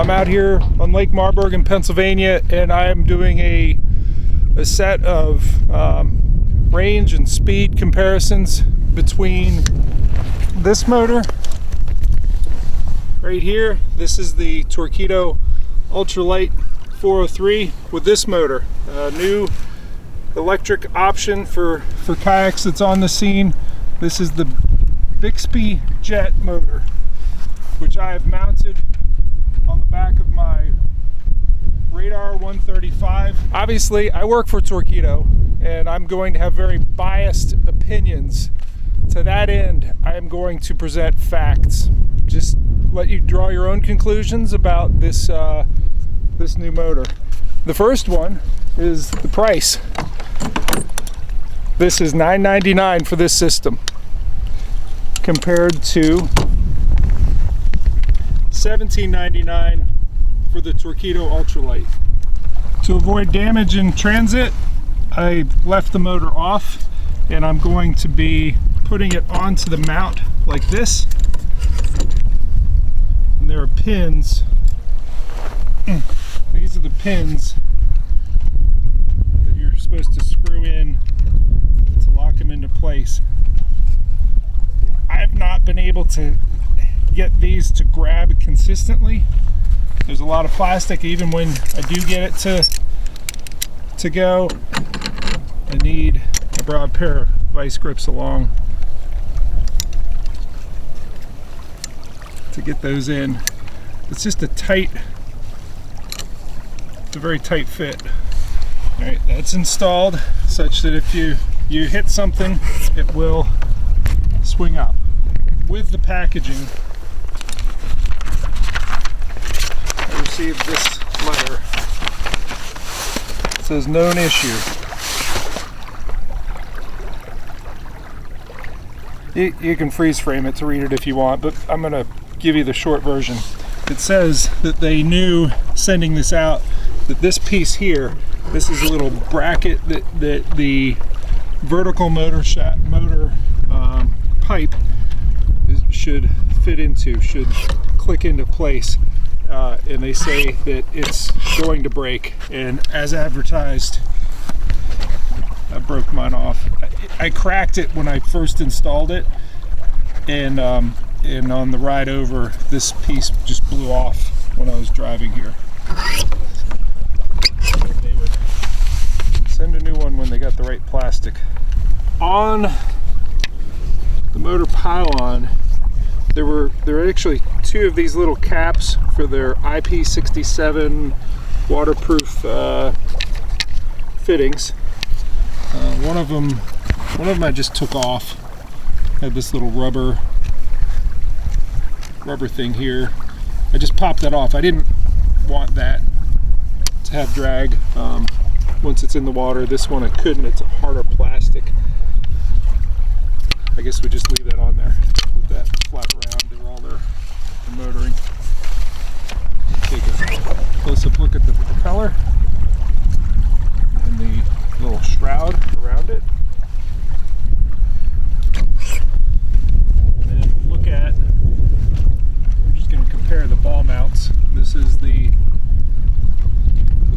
I'm out here on Lake Marburg in Pennsylvania, and I am doing a set of range and speed comparisons between this motor right here. This is the Torqeedo Ultralight 403 with this motor, a new electric option for kayaks that's on the scene. This is the Bixpy jet motor, which I have mounted on the back of my Radar 135. Obviously, I work for Torqeedo, and I'm going to have very biased opinions. To that end, I am going to present facts. Just let you draw your own conclusions about this this new motor. The first one is the price. This is $9.99 for this system, compared to $17.99 for the Torqeedo Ultralight. To avoid damage in transit, I left the motor off, and I'm going to be putting it onto the mount like this. And there are pins. These are the pins that you're supposed to screw in to lock them into place. I have not been able to get these to grab consistently. There's a lot of plastic. Even when I do get it to go, I need a broad pair of vice grips along to get those in. It's just a very tight fit. All right, that's installed such that if you hit something, it will swing up. With the packaging, I received this letter. It says known issue. You can freeze frame it to read it if you want, but I'm going to give you the short version. It says that they knew sending this out that this piece here, this is a little bracket that the vertical motor pipe should fit into, should click into place, and they say that it's going to break, and as advertised, I broke mine off. I cracked it when I first installed it, and on the ride over, this piece just blew off when I was driving here. They would send a new one when they got the right plastic. On the motor pylon, there were actually two of these little caps for their IP67 waterproof fittings. One of them I just took off. Had this little rubber thing here. I just popped that off. I didn't want that to have drag once it's in the water. This one I couldn't. It's a harder plastic. I guess we just leave that on there with that flap around. They're all there for motoring. Take a close-up look at the propeller and the little shroud around it. And then we'll look at, we're just going to compare the ball mounts. This is the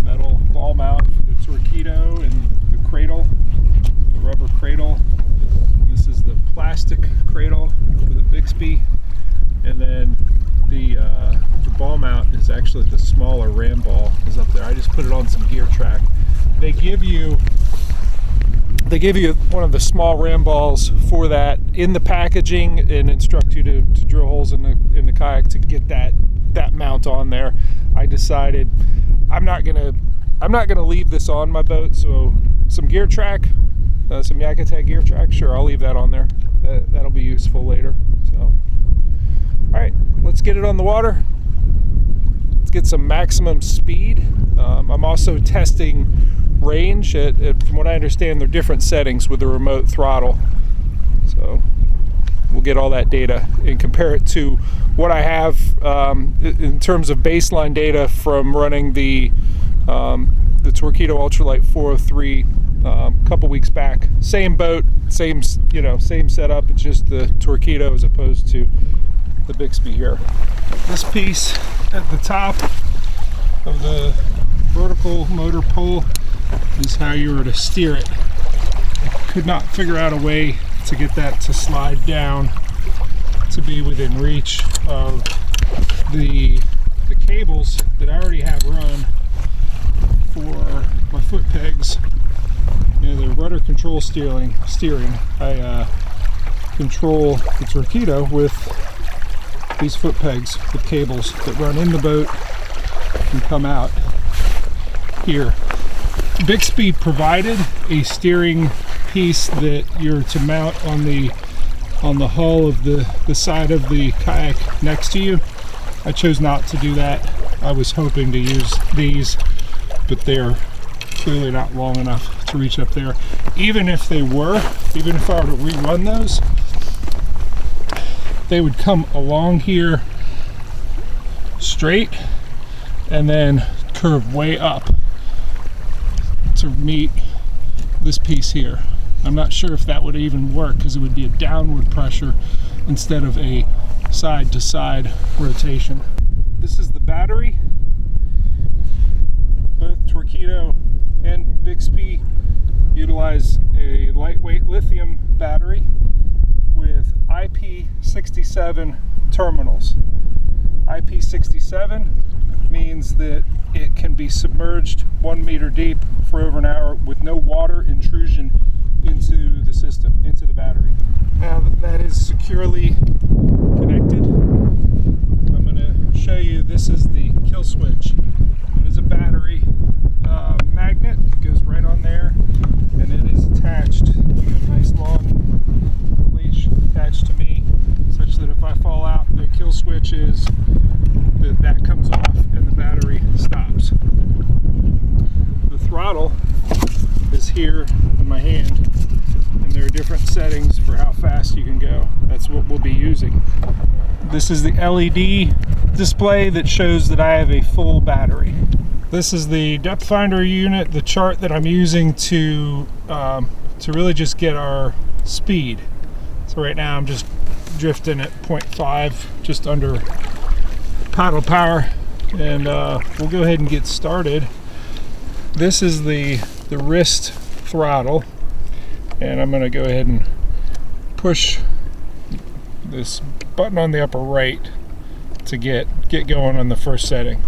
metal ball mount for the Torqeedo and the cradle, the rubber cradle. This is the plastic cradle for the Bixpy, and then the ball mount is actually the smaller ram ball is up there. I just put it on some gear track. They give you one of the small ram balls for that in the packaging, and instruct you to drill holes in the kayak to get that mount on there. I decided I'm not gonna leave this on my boat, so some gear track, some Yakutech gear track, sure, I'll leave that on there. That'll be useful later. So, all right, let's get it on the water. Let's get some maximum speed. I'm also testing range from what I understand, they're different settings with the remote throttle. So we'll get all that data and compare it to what I have in terms of baseline data from running the Torqeedo Ultralight 403 a couple weeks back. Same boat, same setup. It's just the Torqeedo as opposed to the Bixpy here. This piece at the top of the vertical motor pole is how you were to steer it. I could not figure out a way to get that to slide down to be within reach of the cables that I already have run for my foot pegs. You know, the rudder control steering. I control the Torqeedo with these foot pegs with cables that run in the boat and come out here. Bixpy provided a steering piece that you're to mount on the hull of the side of the kayak next to you. I chose not to do that. I was hoping to use these, but they're clearly not long enough to reach up there. Even if they were, even if I were to rerun those, they would come along here straight and then curve way up to meet this piece here. I'm not sure if that would even work because it would be a downward pressure instead of a side-to-side rotation. This is the battery. Both Torqeedo and Bixpy utilize a lightweight lithium battery with IP67 terminals. IP67 means that it can be submerged 1 meter deep for over an hour with no water intrusion into the system, into the battery. Now that is securely connected, I'm going to show you, this is the kill switch. It is a battery magnet that goes right on there, and it is attached to a nice long leash attached to me, such that if I fall out, the kill switch is that comes off and the battery stops. The throttle is here in my hand, and there are different settings for how fast you can go. That's what we'll be using. This is the LED display that shows that I have a full battery. This is the depth finder unit, the chart that I'm using to really just get our speed. So right now I'm just drifting at 0.5, just under paddle power, and we'll go ahead and get started. This is the wrist throttle, and I'm going to go ahead and push this button on the upper right to get going on the first setting.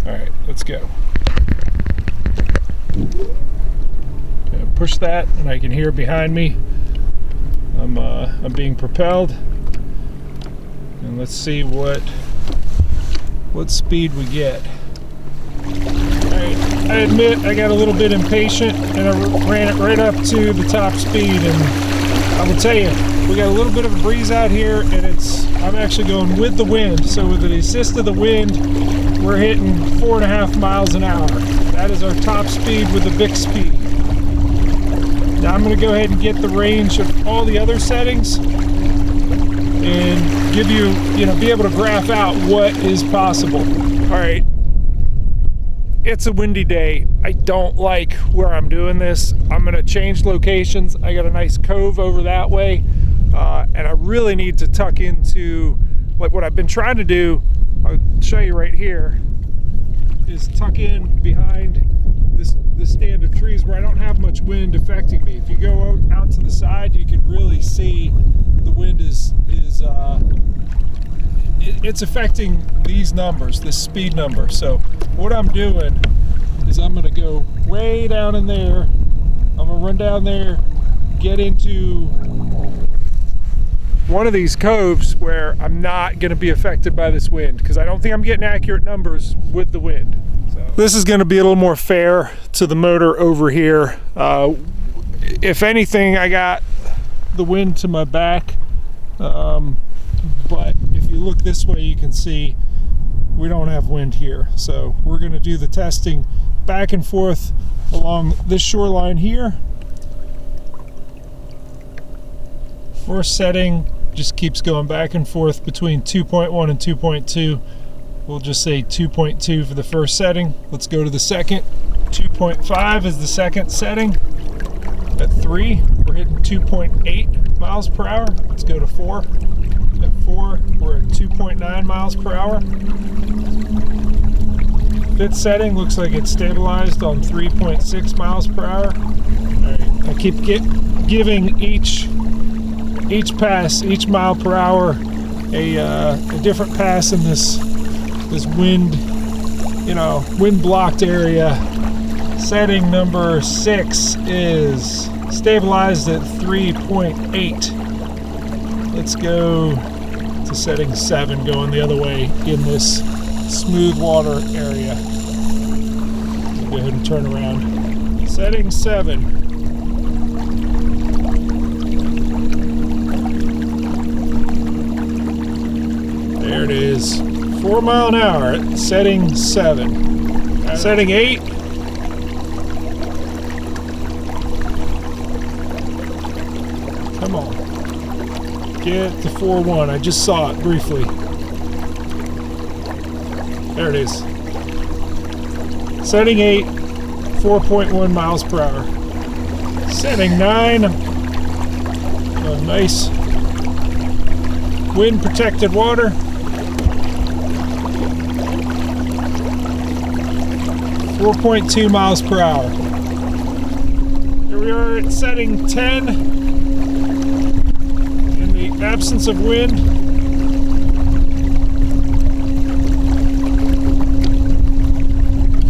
All right, let's go. Okay, push that, and I can hear behind me I'm being propelled, and let's see what speed we get. Alright, I admit I got a little bit impatient and I ran it right up to the top speed, and I will tell you, we got a little bit of a breeze out here, and I'm actually going with the wind. So with the assist of the wind, we're hitting 4.5 miles an hour. That is our top speed with the Bixpy. Now I'm going to go ahead and get the range of all the other settings and give you, be able to graph out what is possible. All right, it's a windy day. I don't like where I'm doing this. I'm going to change locations. I got a nice cove over that way, and I really need to tuck into, like what I've been trying to do, I'll show you right here, is tuck in behind this stand of trees where I don't have much wind affecting me. If you go out to the side, you can really see the wind it's affecting these numbers, this speed number. So what I'm doing is I'm going to go way down in there. I'm going to run down there, get into one of these coves where I'm not going to be affected by this wind, because I don't think I'm getting accurate numbers with the wind. So this is going to be a little more fair to the motor over here. If anything, I got the wind to my back, but if you look this way, you can see we don't have wind here. So we're going to do the testing back and forth along this shoreline here. First setting just keeps going back and forth between 2.1 and 2.2. We'll just say 2.2 for the first setting. Let's go to the second. 2.5 is the second setting. At 3, we're hitting 2.8 miles per hour. Let's go to 4. At 4, 4, we're at 2.9 miles per hour. Fifth setting looks like it's stabilized on 3.6 miles per hour. All right, I keep giving each pass, each mile per hour, a different pass in this wind, wind blocked area. Setting number 6 is stabilized at 3.8. Let's go to setting 7, going the other way in this smooth water area. Go ahead and turn around. Setting 7. There it is. 4 mile an hour at setting 7. Setting 8. Come on. Get to 4.1. I just saw it briefly. There it is. Setting 8, 4.1 miles per hour. Setting 9. Nice wind protected water. 4.2 miles per hour. Here we are at setting 10. In the absence of wind.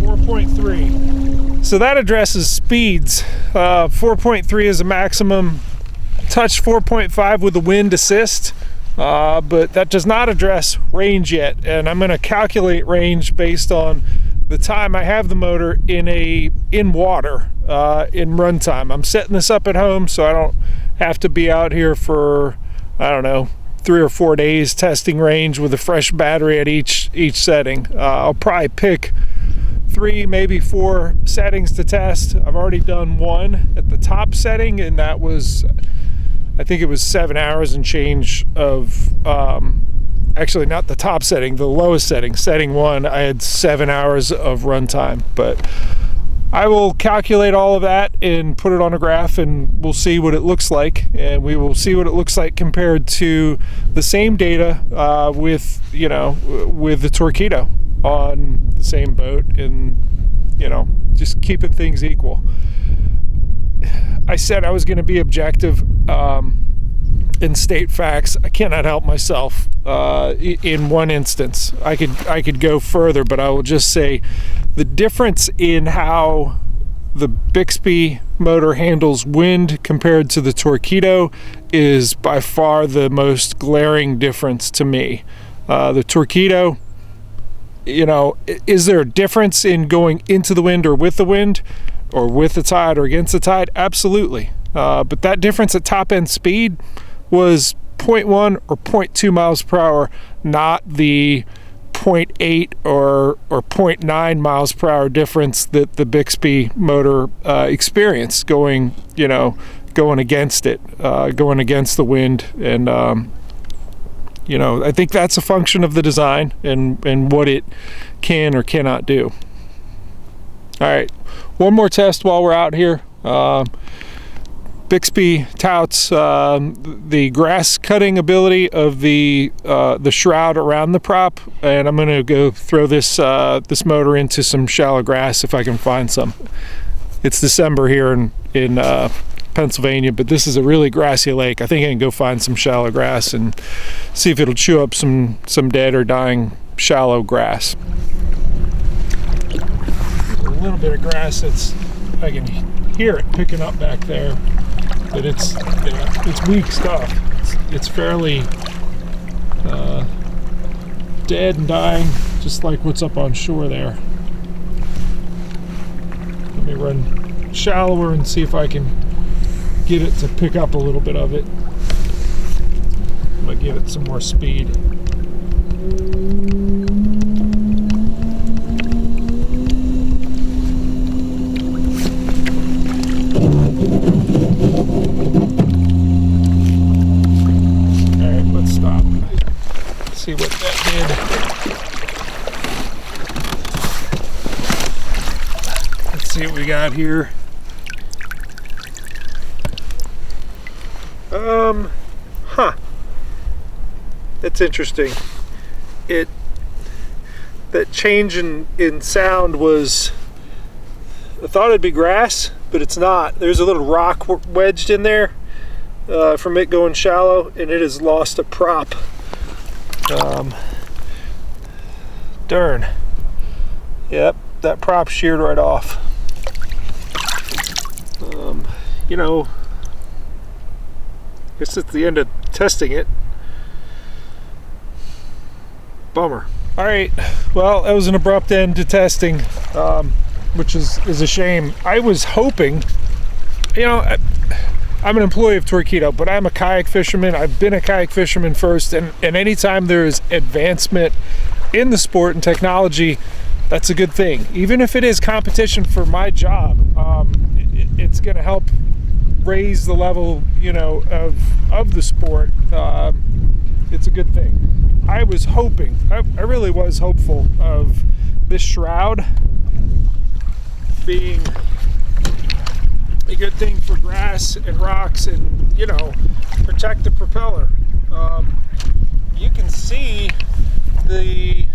4.3. So that addresses speeds. 4.3 is a maximum. Touched 4.5 with the wind assist. But that does not address range yet. And I'm going to calculate range based on the time I have the motor in water, in runtime. I'm setting this up at home so I don't have to be out here for, I don't know, 3 or 4 days testing range with a fresh battery at each setting. I'll probably pick 3, maybe 4 settings to test. I've already done 1 at the top setting, and that was, I think it was 7 hours and change of, actually not the top setting, the lowest setting, setting 1, I had 7 hours of runtime. But I will calculate all of that and put it on a graph, and we'll see what it looks like, and we will see what it looks like compared to the same data with the Torqeedo on the same boat, and just keeping things equal. I said I was going to be objective and state facts. I cannot help myself in one instance. I could go further, but I will just say the difference in how the Bixpy motor handles wind compared to the Torqeedo is by far the most glaring difference to me. The Torqeedo, is there a difference in going into the wind or with the wind, or with the tide or against the tide? Absolutely. But that difference at top end speed was 0.1 or 0.2 miles per hour, not the 0.8 or 0.9 miles per hour difference that the Bixpy motor experienced going against it, going against the wind. And I think that's a function of the design and what it can or cannot do. All right, one more test while we're out here. Bixpy touts the grass cutting ability of the shroud around the prop, and I'm going to go throw this motor into some shallow grass if I can find some. It's December here in Pennsylvania, but this is a really grassy lake. I think I can go find some shallow grass and see if it'll chew up some dead or dying shallow grass. A little bit of grass I can hear it picking up back there, but it's weak stuff. It's fairly dead and dying, just like what's up on shore there. Let me run shallower and see if I can get it to pick up a little bit of it. I'm gonna give it some more speed. Alright, let's stop. See what that did. Let's see what we got here. At That's interesting. That change in sound was, I thought it'd be grass, but it's not. There's a little rock wedged in there from it going shallow, and it has lost a prop. Darn. Yep, that prop sheared right off. You know, I guess it's the end of testing it. Bummer. All right, well, that was an abrupt end to testing, which is a shame. I was hoping, you know, I'm an employee of Torqeedo, but I'm a kayak fisherman. I've been a kayak fisherman first, and anytime there's advancement in the sport and technology, that's a good thing. Even if it is competition for my job, it's going to help raise the level, you know, of the sport. It's a good thing. I was hoping, I really was hopeful of this shroud being a good thing for grass and rocks and, you know, protect the propeller. You can see I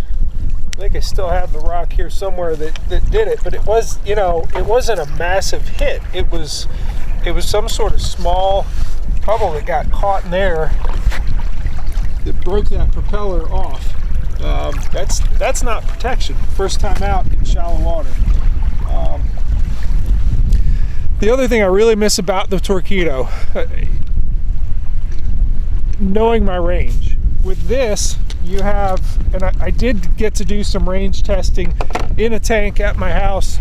think I still have the rock here somewhere that did it, but it was, you know, it wasn't a massive hit. It was some sort of small puddle that got caught in there that broke that propeller off. That's not protection. First time out in shallow water. The other thing I really miss about the Torqeedo, knowing my range. With this, you have, and I did get to do some range testing in a tank at my house,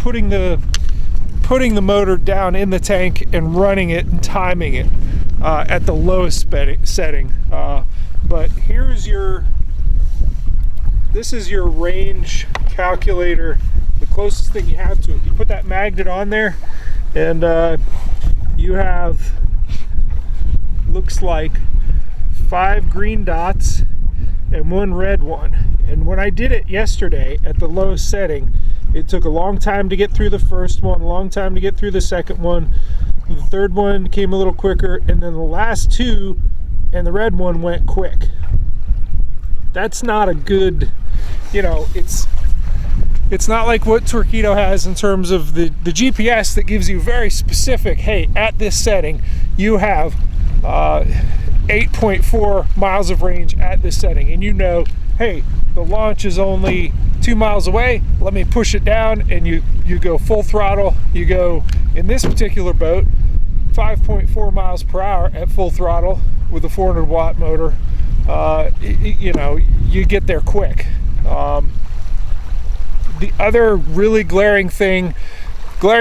putting the motor down in the tank and running it and timing it at the lowest setting. But this is your range calculator, the closest thing you have to it. You put that magnet on there, and you have, looks like 5 green dots and 1 red one. And when I did it yesterday at the lowest setting, it took a long time to get through the first one, a long time to get through the second one. The third one came a little quicker, and then the last 2 and the red one went quick. That's not a good, you know, it's not like what Torqeedo has in terms of the GPS that gives you very specific, hey, at this setting you have 8.4 miles of range at this setting, and you know, hey, the launch is only 2 miles away, let me push it down, and you go full throttle. You go, in this particular boat, 5.4 miles per hour at full throttle with a 400 watt motor. You know, you get there quick. The other really glaring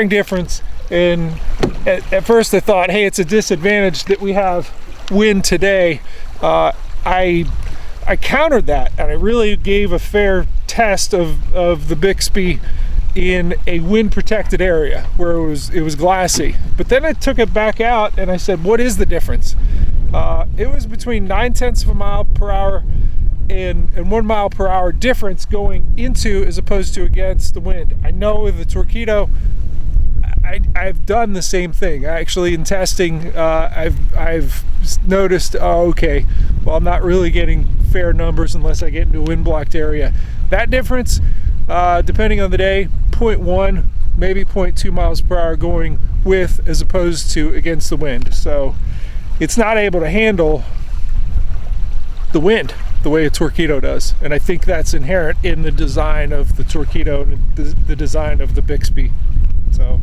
difference, and at first I thought, hey, it's a disadvantage that we have wind today. I countered that, and I really gave a fair test of the Bixpy in a wind protected area where it was glassy. But then I took it back out and I said, what is the difference? It was between 0.9 of a mile per hour and 1 mile per hour difference going into as opposed to against the wind. I know with the Torqeedo, I've done the same thing. Actually, in testing, I've noticed, oh, okay, well, I'm not really getting fair numbers unless I get into a wind blocked area. That difference, depending on the day, 0.1, maybe 0.2 miles per hour going with as opposed to against the wind. So it's not able to handle the wind the way a Torqeedo does, and I think that's inherent in the design of the Torqeedo and the design of the Bixpy. So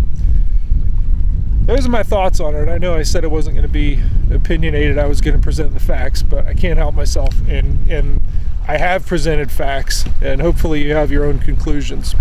those are my thoughts on it. I know I said it wasn't going to be opinionated, I was going to present the facts, but I can't help myself, and I have presented facts, and hopefully you have your own conclusions.